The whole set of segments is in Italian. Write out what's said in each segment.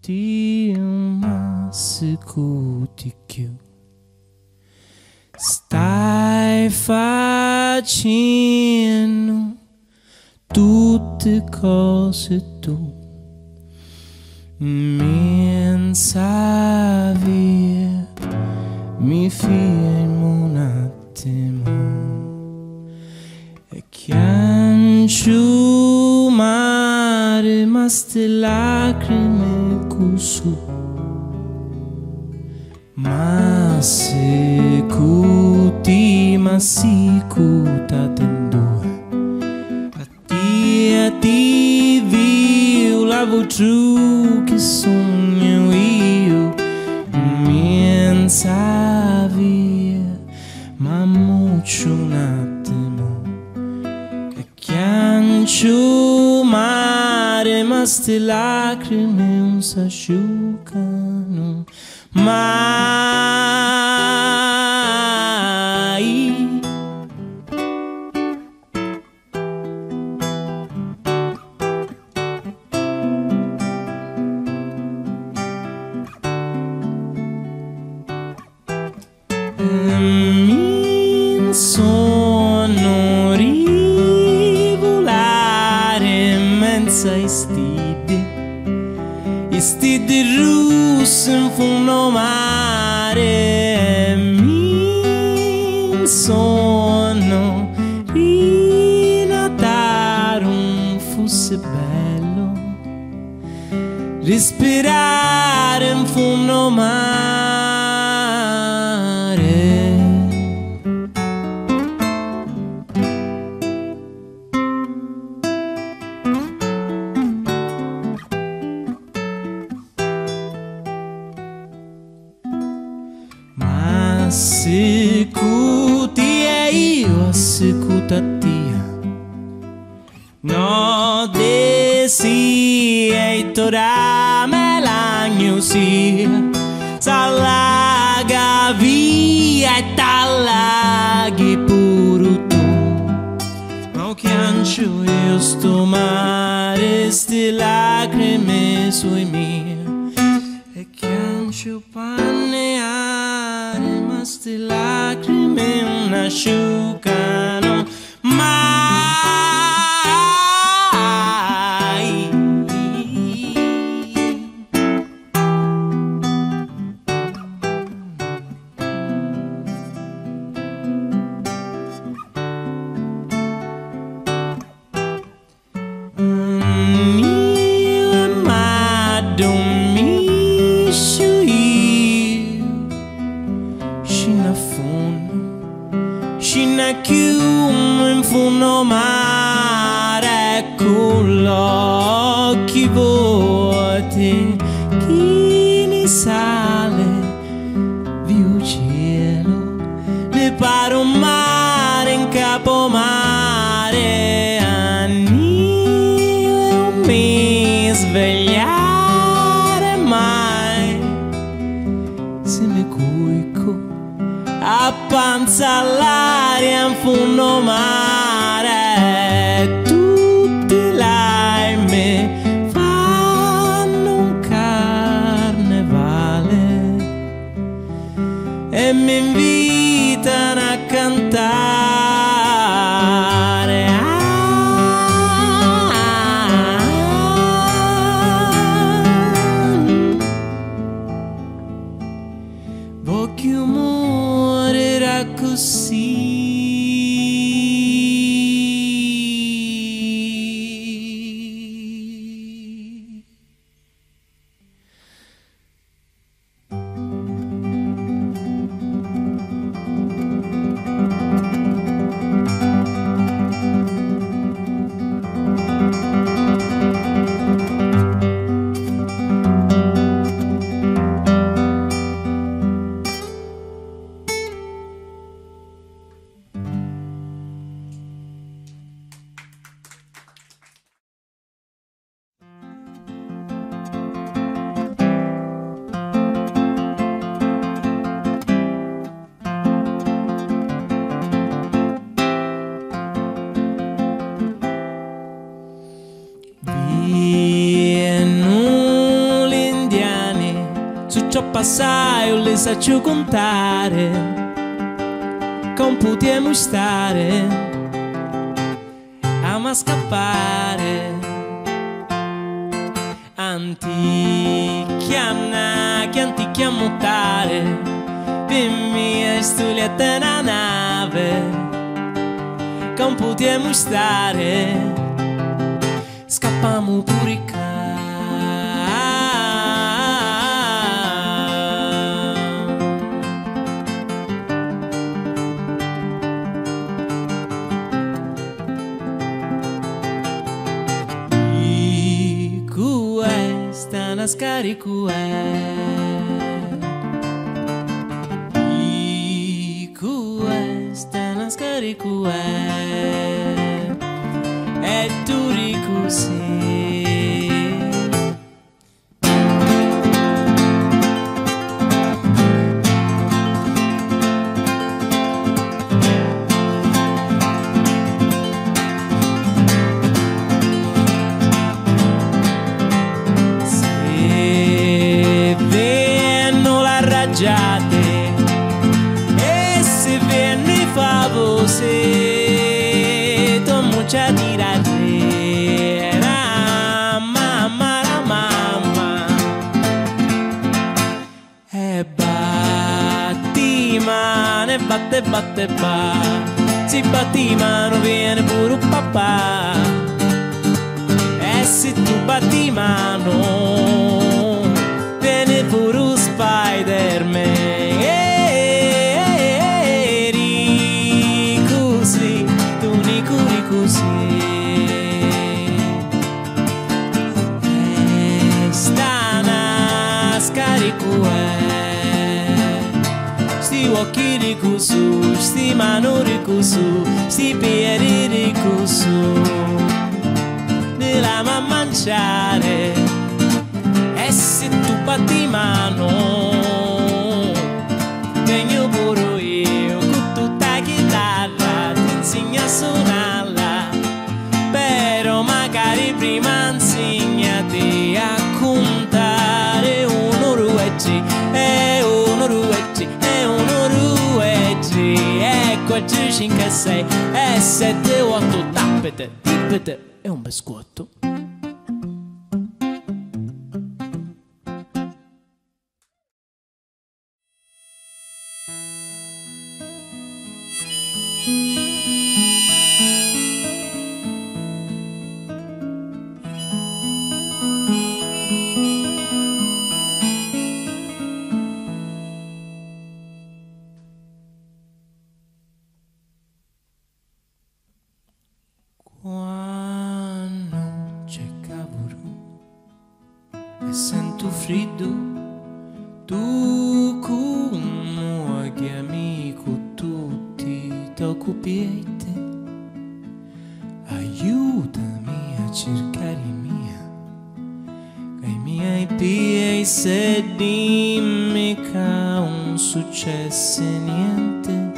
di una secuti più. Stai facendo tutte cose tu, mensa via, mi fermo un attimo e chiancio mare, ma ste lacrime così, ma secuti, ma sicuta tendo a ti viu la voce che sogno io, mensa via, ma muccio un attimo e chiancio mare, ma ste lacrime non s'asciugano mai. Mi sono rivolare menza istidi russe in fondo mare. Mi sono rinatare un fosse bello respirare in fondo mare. Ma secuti e io secuta a tia, no desi e tora me l'agnosia, s'allaga via e t'allaghi pure tu, ma chiancio io sto mare, ste lacrime sui miei e chiancio paneare, ma ste lacrime non asciugano mai. Scina chiumo in fondo mare con l'occhi vuoti, chi ne sale viu cielo, le pare un mare in capo mare, anni non mi svegliare mai, se mi cuico a panza all'aria in fondo mare, tutti l'aime fanno un carnevale e mi invitano a cantare. Voglio morirà così. passai o le saccio contare, con potiamo stare a scappare. Antichi a mutare, dimmi a studiare la nave, con potiamo stare, scappiamo pure qua. Scarico questa una scarico e tu ricusi. E se viene favose tu mucha tirare la mamma e batti mano batte si batti mano viene pure un papà e se tu batti mano viene pure un Spider-Man. Sti occhi ricusu, sti mano ricusu, sti piedi ricusu, nella mangiare. E se tu batti mano, vengo pure io con tutta chitarra, ti insegno a suonarla, però magari prima insegnati a contare uno rueggi, e uno rueggi, e uno rueggi, e 4, 5, 6, e 7, 8, tappete, tippete, e un biscotto. Quando c'è cavolo e sento freddo, tu come amico tutti t'occupiete, aiutami a cercare i miei piedi se dimmi che non successe niente,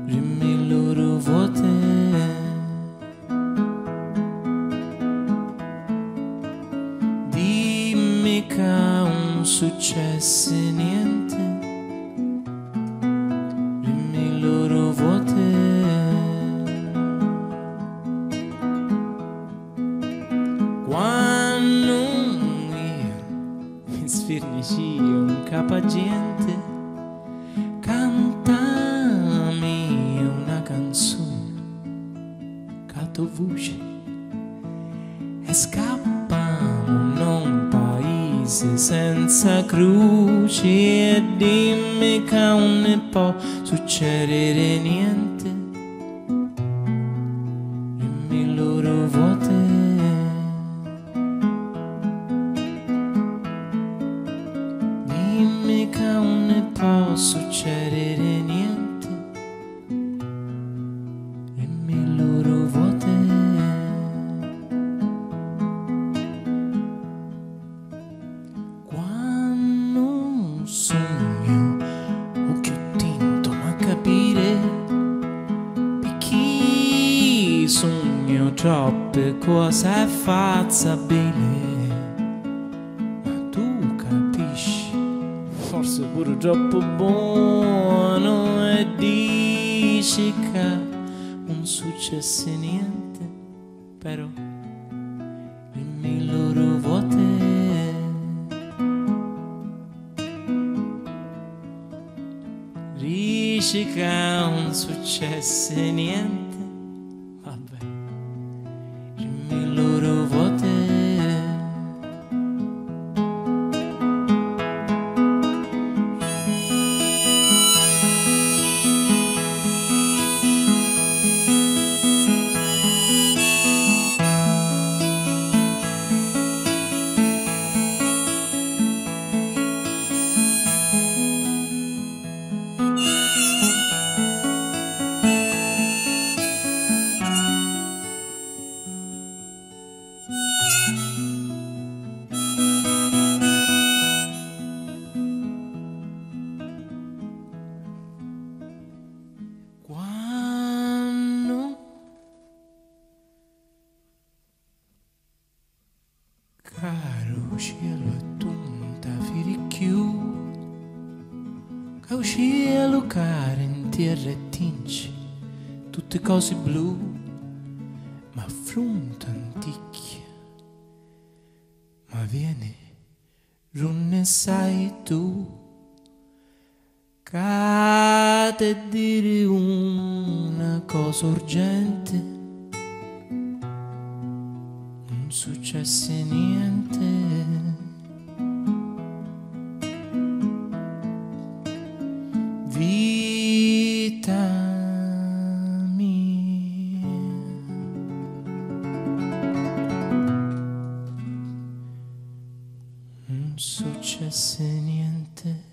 dimmi loro vuote. Che non successe niente, dimmi loro vuote. Quando io mi sfernicio un capagente, cantami una canzone, che tua voce e scappamo non senza croci e dimmi che non ne può succedere niente, dimmi loro vuote. Dimmi che non ne può succedere niente, dimmi loro vuote. Sogno occhio tinto ma capire perché sogno troppe cose fazzabili, ma tu capisci troppo buono e dici che non successe niente, però dimmi loro vuote. Dici che non successe niente, vabbè, dimmi loro vuote. Quando caro cielo tu non t'avviri più, che il cielo caro in terra e tinci tutte cose blu, ma affronta anticchia, ma vieni, non sai tu. Cade dire una cosa urgente, non successe niente. Vita mia, non successe niente.